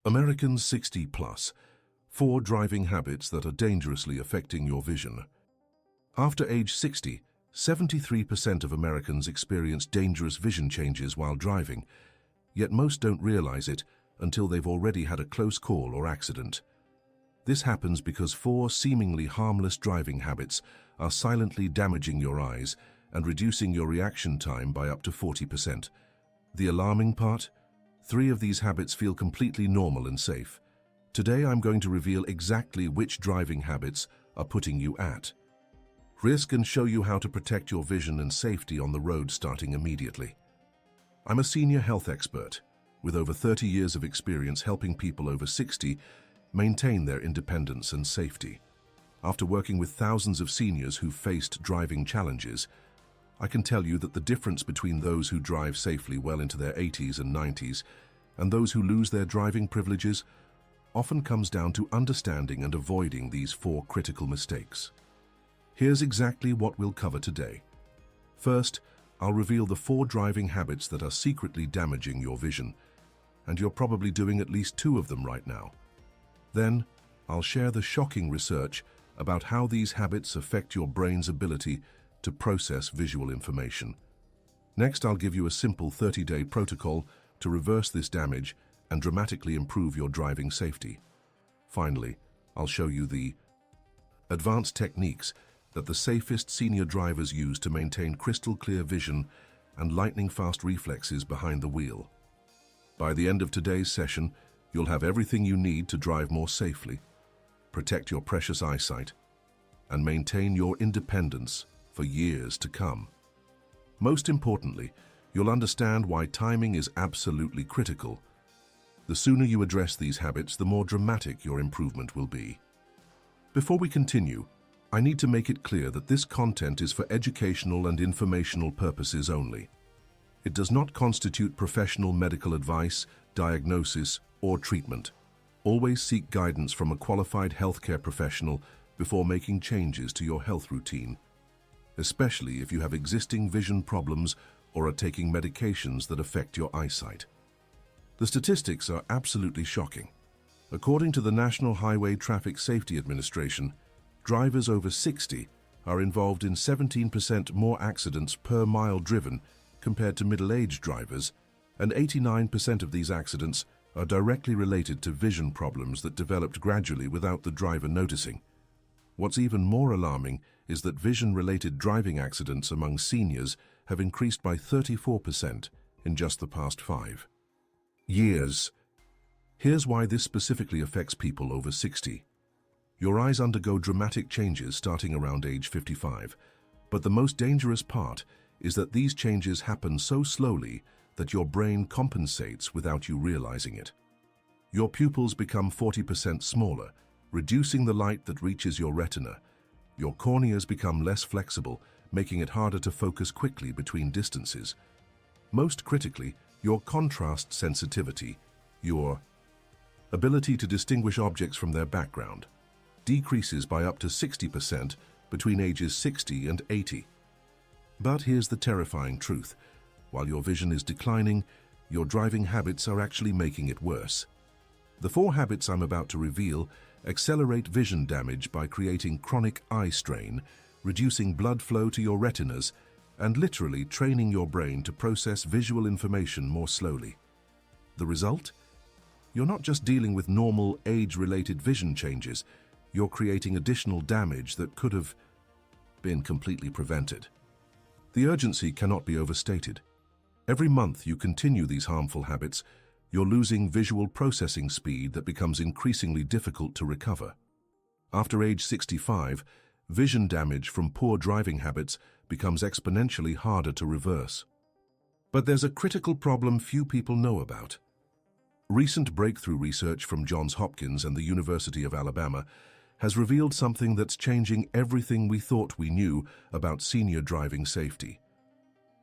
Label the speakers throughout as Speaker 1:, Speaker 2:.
Speaker 1: Americans 60 plus, 4 driving habits that are dangerously affecting your vision. After age 60, 73% of Americans experience dangerous vision changes while driving, yet most don't realize it until they've already had a close call or accident. This happens because 4 seemingly harmless driving habits are silently damaging your eyes and reducing your reaction time by up to 40%. The alarming part? 3 of these habits feel completely normal and safe. Today I'm going to reveal exactly which driving habits are putting you at risk and show you how to protect your vision and safety on the road starting immediately. I'm a senior health expert with over 30 years of experience helping people over 60 maintain their independence and safety. After working with thousands of seniors who've faced driving challenges, I can tell you that the difference between those who drive safely well into their 80s and 90s and those who lose their driving privileges often comes down to understanding and avoiding these 4 critical mistakes. Here's exactly what we'll cover today. First, I'll reveal the 4 driving habits that are secretly damaging your vision, and you're probably doing at least 2 of them right now. Then, I'll share the shocking research about how these habits affect your brain's ability to process visual information. Next, I'll give you a simple 30-day protocol to reverse this damage and dramatically improve your driving safety. Finally, I'll show you the advanced techniques that the safest senior drivers use to maintain crystal-clear vision and lightning-fast reflexes behind the wheel. By the end of today's session, you'll have everything you need to drive more safely, protect your precious eyesight, and maintain your independence for years to come. Most importantly, you'll understand why timing is absolutely critical. The sooner you address these habits, the more dramatic your improvement will be. Before we continue, I need to make it clear that this content is for educational and informational purposes only. It does not constitute professional medical advice, diagnosis, or treatment. Always seek guidance from a qualified healthcare professional before making changes to your health routine, especially if you have existing vision problems or are taking medications that affect your eyesight. The statistics are absolutely shocking. According to the National Highway Traffic Safety Administration, drivers over 60 are involved in 17% more accidents per mile driven compared to middle-aged drivers, and 89% of these accidents are directly related to vision problems that developed gradually without the driver noticing. What's even more alarming is that vision-related driving accidents among seniors have increased by 34% in just the past 5 years. Here's why this specifically affects people over 60. Your eyes undergo dramatic changes starting around age 55, but the most dangerous part is that these changes happen so slowly that your brain compensates without you realizing it. Your pupils become 40% smaller, reducing the light that reaches your retina. Your corneas become less flexible, making it harder to focus quickly between distances. Most critically, your contrast sensitivity, your ability to distinguish objects from their background, decreases by up to 60% between ages 60 and 80. But here's the terrifying truth. While your vision is declining, your driving habits are actually making it worse. The 4 habits I'm about to reveal accelerate vision damage by creating chronic eye strain, reducing blood flow to your retinas, and literally training your brain to process visual information more slowly. The result? You're not just dealing with normal age-related vision changes, you're creating additional damage that could have been completely prevented. The urgency cannot be overstated. Every month you continue these harmful habits, you're losing visual processing speed that becomes increasingly difficult to recover. After age 65, vision damage from poor driving habits becomes exponentially harder to reverse. But there's a critical problem few people know about. Recent breakthrough research from Johns Hopkins and the University of Alabama has revealed something that's changing everything we thought we knew about senior driving safety.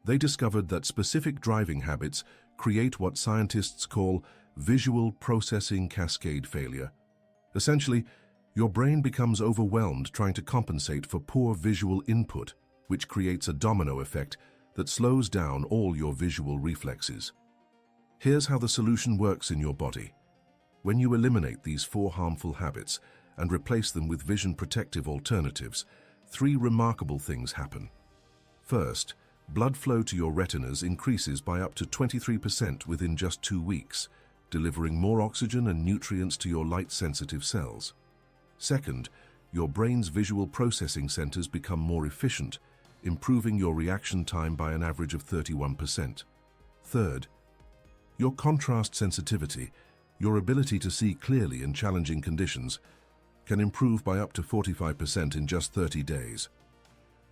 Speaker 1: They discovered that specific driving habits create what scientists call visual processing cascade failure. Essentially, your brain becomes overwhelmed trying to compensate for poor visual input, which creates a domino effect that slows down all your visual reflexes. Here's how the solution works in your body. When you eliminate these 4 harmful habits and replace them with vision-protective alternatives, 3 remarkable things happen. First, blood flow to your retinas increases by up to 23% within just 2 weeks, delivering more oxygen and nutrients to your light-sensitive cells. Second, your brain's visual processing centers become more efficient, improving your reaction time by an average of 31%. Third, your contrast sensitivity, your ability to see clearly in challenging conditions, can improve by up to 45% in just 30 days.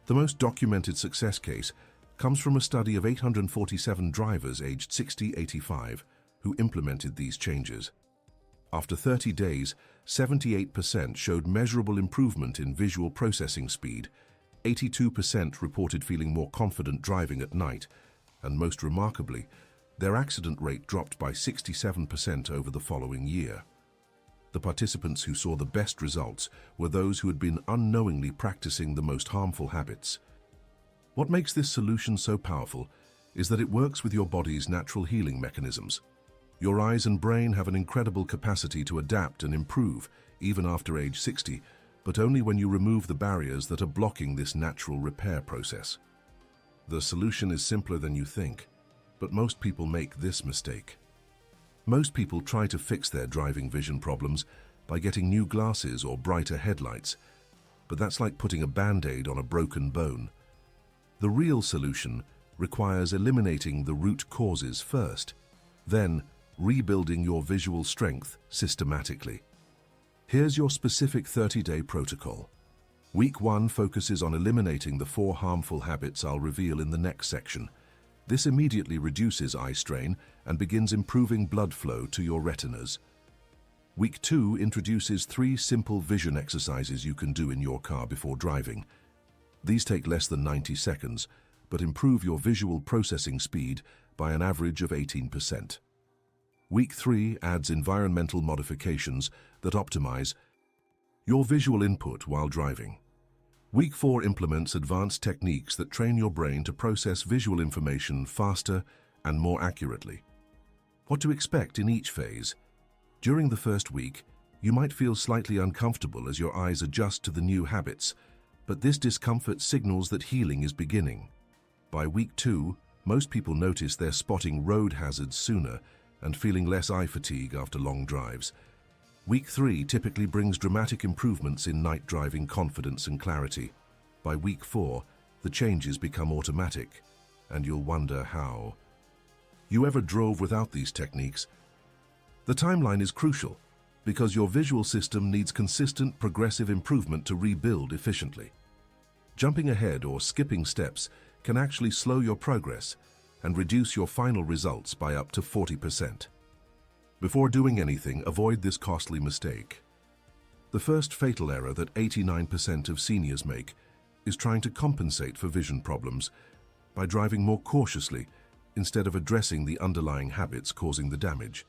Speaker 1: The most documented success case comes from a study of 847 drivers aged 60-85 who implemented these changes. After 30 days, 78% showed measurable improvement in visual processing speed, 82% reported feeling more confident driving at night, and most remarkably, their accident rate dropped by 67% over the following year. The participants who saw the best results were those who had been unknowingly practicing the most harmful habits. What makes this solution so powerful is that it works with your body's natural healing mechanisms. Your eyes and brain have an incredible capacity to adapt and improve, even after age 60, but only when you remove the barriers that are blocking this natural repair process. The solution is simpler than you think, but most people make this mistake. Most people try to fix their driving vision problems by getting new glasses or brighter headlights, but that's like putting a band-aid on a broken bone. The real solution requires eliminating the root causes first, then rebuilding your visual strength systematically. Here's your specific 30-day protocol. Week 1 focuses on eliminating the 4 harmful habits I'll reveal in the next section. This immediately reduces eye strain and begins improving blood flow to your retinas. Week 2 introduces 3 simple vision exercises you can do in your car before driving. These take less than 90 seconds, but improve your visual processing speed by an average of 18%. Week 3 adds environmental modifications that optimize your visual input while driving. Week 4 implements advanced techniques that train your brain to process visual information faster and more accurately. What to expect in each phase? During the first week, you might feel slightly uncomfortable as your eyes adjust to the new habits, but this discomfort signals that healing is beginning. By week 2, most people notice they're spotting road hazards sooner and feeling less eye fatigue after long drives. Week 3 typically brings dramatic improvements in night driving confidence and clarity. By week 4, the changes become automatic, and you'll wonder how. You ever drove without these techniques? The timeline is crucial because your visual system needs consistent progressive improvement to rebuild efficiently. Jumping ahead or skipping steps can actually slow your progress and reduce your final results by up to 40%. Before doing anything, avoid this costly mistake. The first fatal error that 89% of seniors make is trying to compensate for vision problems by driving more cautiously instead of addressing the underlying habits causing the damage.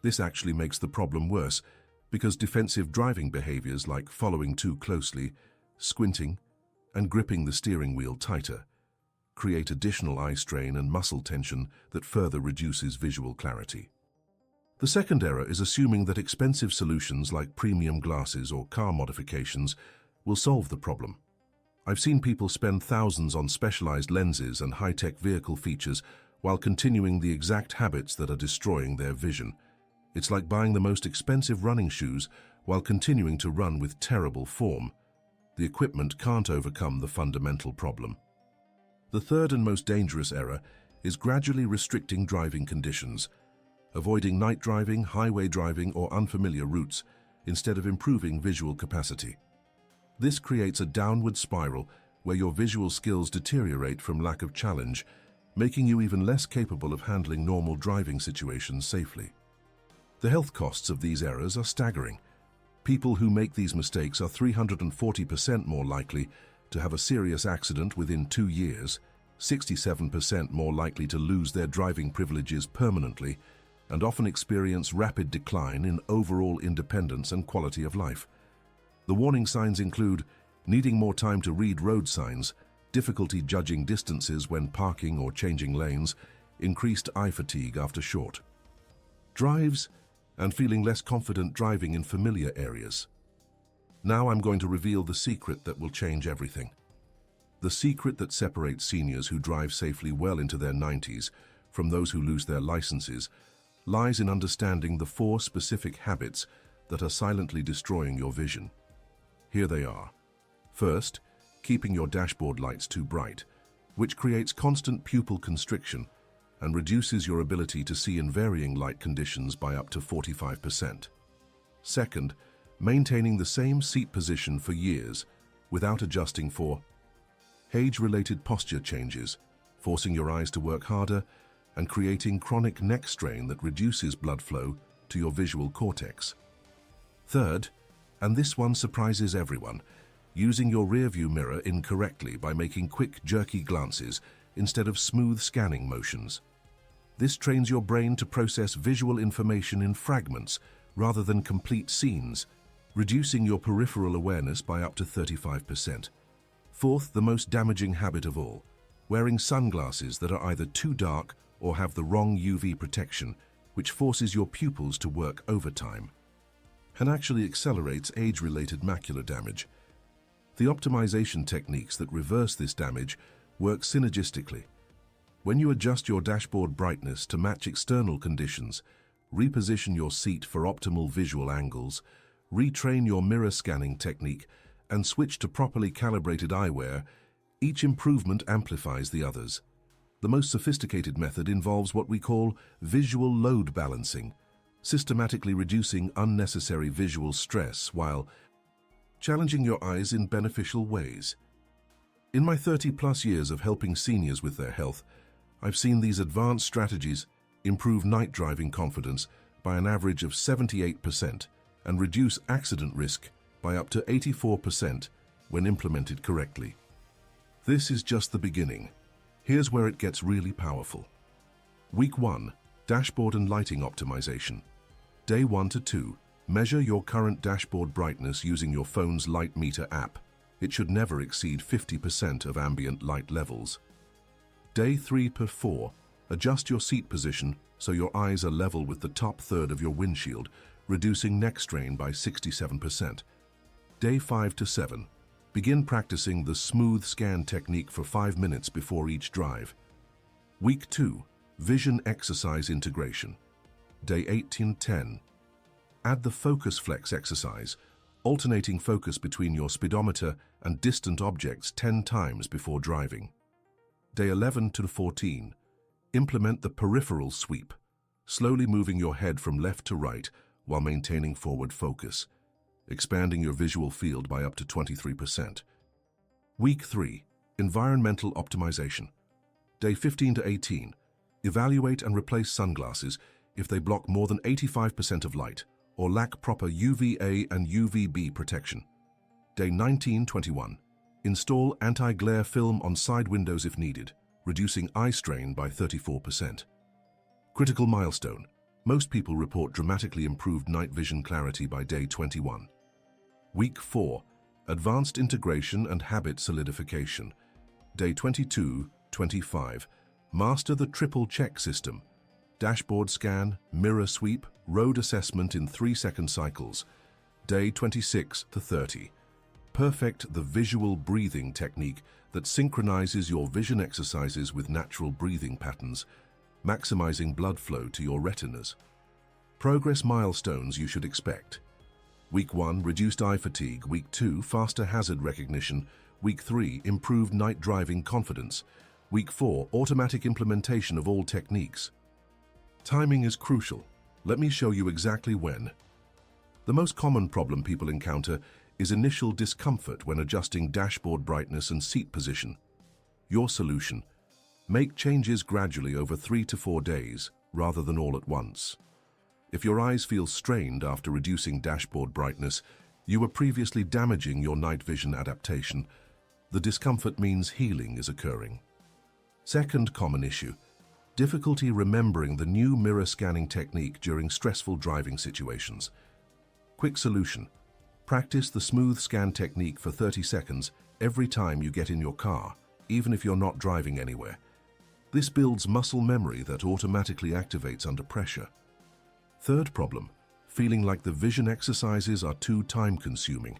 Speaker 1: This actually makes the problem worse because defensive driving behaviors like following too closely, squinting, and gripping the steering wheel tighter create additional eye strain and muscle tension that further reduces visual clarity. The second error is assuming that expensive solutions like premium glasses or car modifications will solve the problem. I've seen people spend thousands on specialized lenses and high-tech vehicle features while continuing the exact habits that are destroying their vision. It's like buying the most expensive running shoes while continuing to run with terrible form. The equipment can't overcome the fundamental problem. The third and most dangerous error is gradually restricting driving conditions, avoiding night driving, highway driving, or unfamiliar routes instead of improving visual capacity. This creates a downward spiral where your visual skills deteriorate from lack of challenge, making you even less capable of handling normal driving situations safely. The health costs of these errors are staggering. People who make these mistakes are 340% more likely to have a serious accident within 2 years, 67% more likely to lose their driving privileges permanently, and often experience rapid decline in overall independence and quality of life. The warning signs include needing more time to read road signs, difficulty judging distances when parking or changing lanes, increased eye fatigue after short drives, and feeling less confident driving in familiar areas. Now I'm going to reveal the secret that will change everything. The secret that separates seniors who drive safely well into their 90s from those who lose their licenses lies in understanding the 4 specific habits that are silently destroying your vision. Here they are. First, keeping your dashboard lights too bright, which creates constant pupil constriction and reduces your ability to see in varying light conditions by up to 45%. Second, maintaining the same seat position for years without adjusting for age-related posture changes, forcing your eyes to work harder and creating chronic neck strain that reduces blood flow to your visual cortex. Third, and this one surprises everyone, using your rearview mirror incorrectly by making quick, jerky glances instead of smooth scanning motions. This trains your brain to process visual information in fragments rather than complete scenes, reducing your peripheral awareness by up to 35%. Fourth, the most damaging habit of all, wearing sunglasses that are either too dark or have the wrong UV protection, which forces your pupils to work overtime and actually accelerates age-related macular damage. The optimization techniques that reverse this damage work synergistically. When you adjust your dashboard brightness to match external conditions, reposition your seat for optimal visual angles, retrain your mirror scanning technique, and switch to properly calibrated eyewear, each improvement amplifies the others. The most sophisticated method involves what we call visual load balancing, systematically reducing unnecessary visual stress while challenging your eyes in beneficial ways. In my 30-plus years of helping seniors with their health, I've seen these advanced strategies improve night driving confidence by an average of 78% and reduce accident risk by up to 84% when implemented correctly. This is just the beginning. Here's where it gets really powerful. Week 1, Dashboard and Lighting Optimization. Day 1 to 2, measure your current dashboard brightness using your phone's light meter app. It should never exceed 50% of ambient light levels. Day 3 to 4, adjust your seat position so your eyes are level with the top third of your windshield, reducing neck strain by 67%. Day 5 to 7, begin practicing the smooth scan technique for 5 minutes before each drive. Week 2, Vision Exercise Integration. Day 8 to 10, add the Focus Flex exercise, alternating focus between your speedometer and distant objects 10 times before driving. Day 11 to 14, implement the peripheral sweep, slowly moving your head from left to right while maintaining forward focus, expanding your visual field by up to 23%. Week 3, Environmental Optimization. Day 15 to 18, evaluate and replace sunglasses if they block more than 85% of light or lack proper UVA and UVB protection. Day 19-21, install anti-glare film on side windows if needed, reducing eye strain by 34%. Critical milestone. Most people report dramatically improved night vision clarity by day 21. Week 4, Advanced Integration and Habit Solidification. Day 22-25, master the triple check system. Dashboard scan, mirror sweep, road assessment in 3-second cycles. Day 26 to 30. Perfect the visual breathing technique that synchronizes your vision exercises with natural breathing patterns, maximizing blood flow to your retinas. Progress milestones you should expect. Week 1, reduced eye fatigue. Week 2, faster hazard recognition. Week 3, improved night driving confidence. Week 4, automatic implementation of all techniques. Timing is crucial. Let me show you exactly when. The most common problem people encounter is initial discomfort when adjusting dashboard brightness and seat position. Your solution: make changes gradually over 3 to 4 days, rather than all at once. If your eyes feel strained after reducing dashboard brightness, you were previously damaging your night vision adaptation. The discomfort means healing is occurring. Second common issue: difficulty remembering the new mirror scanning technique during stressful driving situations. Quick solution: practice the smooth scan technique for 30 seconds every time you get in your car, even if you're not driving anywhere. This builds muscle memory that automatically activates under pressure. Third problem: feeling like the vision exercises are too time-consuming.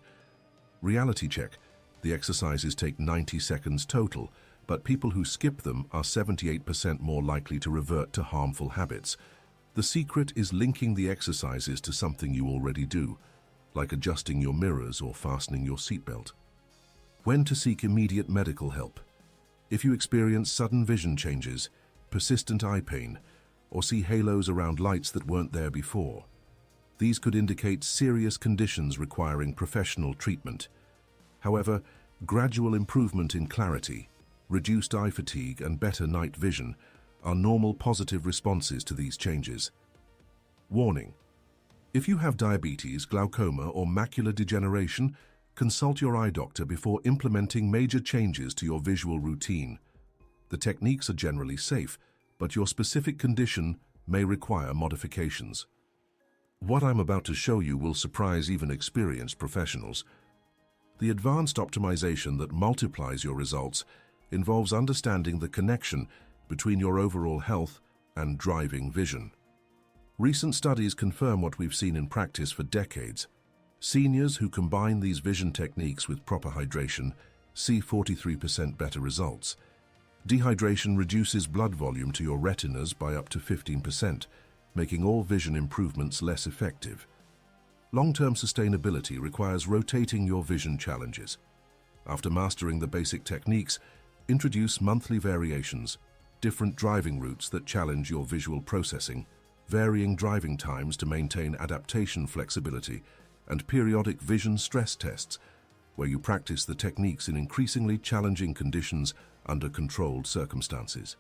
Speaker 1: Reality check. The exercises take 90 seconds total, but people who skip them are 78% more likely to revert to harmful habits. The secret is linking the exercises to something you already do, like adjusting your mirrors or fastening your seatbelt. When to seek immediate medical help. If you experience sudden vision changes, persistent eye pain, or see halos around lights that weren't there before, these could indicate serious conditions requiring professional treatment. However, gradual improvement in clarity, reduced eye fatigue, and better night vision are normal positive responses to these changes. Warning: if you have diabetes, glaucoma, or macular degeneration, consult your eye doctor before implementing major changes to your visual routine. The techniques are generally safe, but your specific condition may require modifications. What I'm about to show you will surprise even experienced professionals. The advanced optimization that multiplies your results involves understanding the connection between your overall health and driving vision. Recent studies confirm what we've seen in practice for decades. Seniors who combine these vision techniques with proper hydration see 43% better results. Dehydration reduces blood volume to your retinas by up to 15%, making all vision improvements less effective. Long-term sustainability requires rotating your vision challenges. After mastering the basic techniques, introduce monthly variations, different driving routes that challenge your visual processing, varying driving times to maintain adaptation flexibility, and periodic vision stress tests, where you practice the techniques in increasingly challenging conditions under controlled circumstances.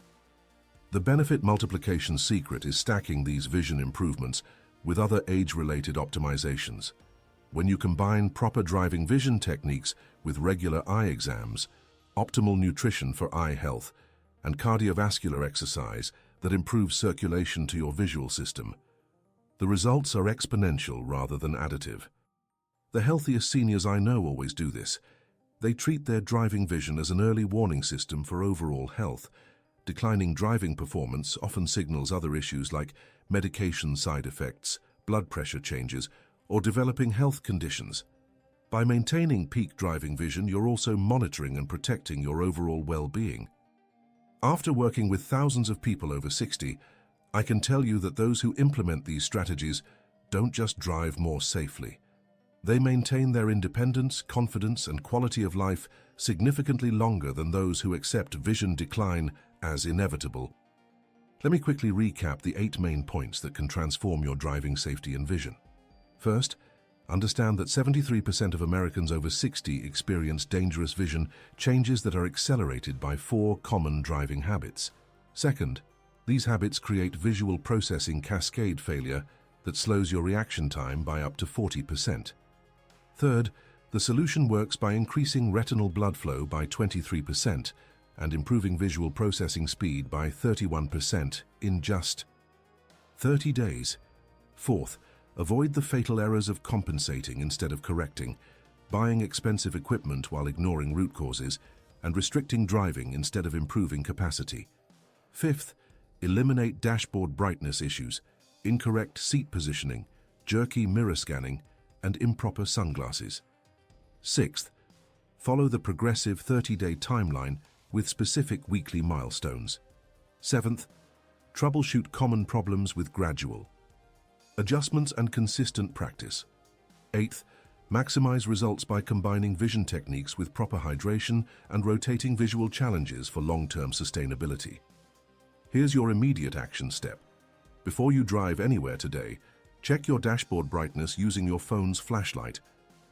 Speaker 1: The benefit multiplication secret is stacking these vision improvements with other age-related optimizations. When you combine proper driving vision techniques with regular eye exams, optimal nutrition for eye health, and cardiovascular exercise that improves circulation to your visual system, the results are exponential rather than additive. The healthiest seniors I know always do this. They treat their driving vision as an early warning system for overall health. Declining driving performance often signals other issues like medication side effects, blood pressure changes, or developing health conditions. By maintaining peak driving vision, you're also monitoring and protecting your overall well-being. After working with thousands of people over 60, I can tell you that those who implement these strategies don't just drive more safely. They maintain their independence, confidence, and quality of life significantly longer than those who accept vision decline as inevitable. Let me quickly recap the 8 main points that can transform your driving safety and vision. First, understand that 73% of Americans over 60 experience dangerous vision changes that are accelerated by 4 common driving habits. Second, these habits create visual processing cascade failure that slows your reaction time by up to 40%. Third, the solution works by increasing retinal blood flow by 23% and improving visual processing speed by 31% in just 30 days. Fourth, avoid the fatal errors of compensating instead of correcting, buying expensive equipment while ignoring root causes, and restricting driving instead of improving capacity. Fifth, eliminate dashboard brightness issues, incorrect seat positioning, jerky mirror scanning, and improper sunglasses. Sixth, follow the progressive 30-day timeline with specific weekly milestones. Seventh, troubleshoot common problems with gradual adjustments and consistent practice. Eighth, maximize results by combining vision techniques with proper hydration and rotating visual challenges for long-term sustainability. Here's your immediate action step. Before you drive anywhere today, check your dashboard brightness using your phone's flashlight.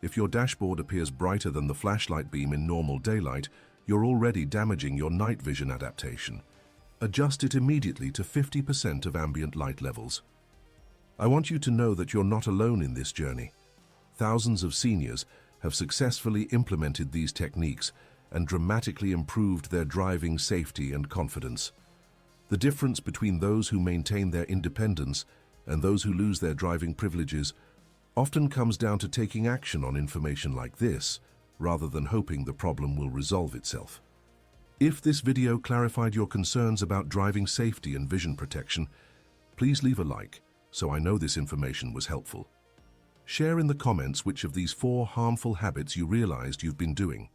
Speaker 1: If your dashboard appears brighter than the flashlight beam in normal daylight, you're already damaging your night vision adaptation. Adjust it immediately to 50% of ambient light levels. I want you to know that you're not alone in this journey. Thousands of seniors have successfully implemented these techniques and dramatically improved their driving safety and confidence. The difference between those who maintain their independence and those who lose their driving privileges often comes down to taking action on information like this, rather than hoping the problem will resolve itself. If this video clarified your concerns about driving safety and vision protection, please leave a like, so I know this information was helpful. Share in the comments which of these 4 harmful habits you realized you've been doing.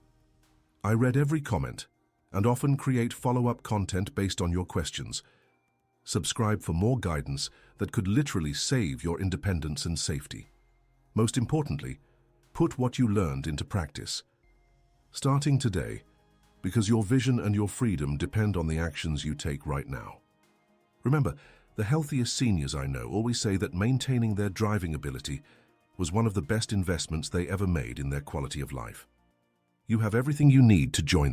Speaker 1: I read every comment and often create follow-up content based on your questions. Subscribe for more guidance that could literally save your independence and safety. Most importantly, put what you learned into practice. Starting today, because your vision and your freedom depend on the actions you take right now. Remember, the healthiest seniors I know always say that maintaining their driving ability was one of the best investments they ever made in their quality of life. You have everything you need to join them.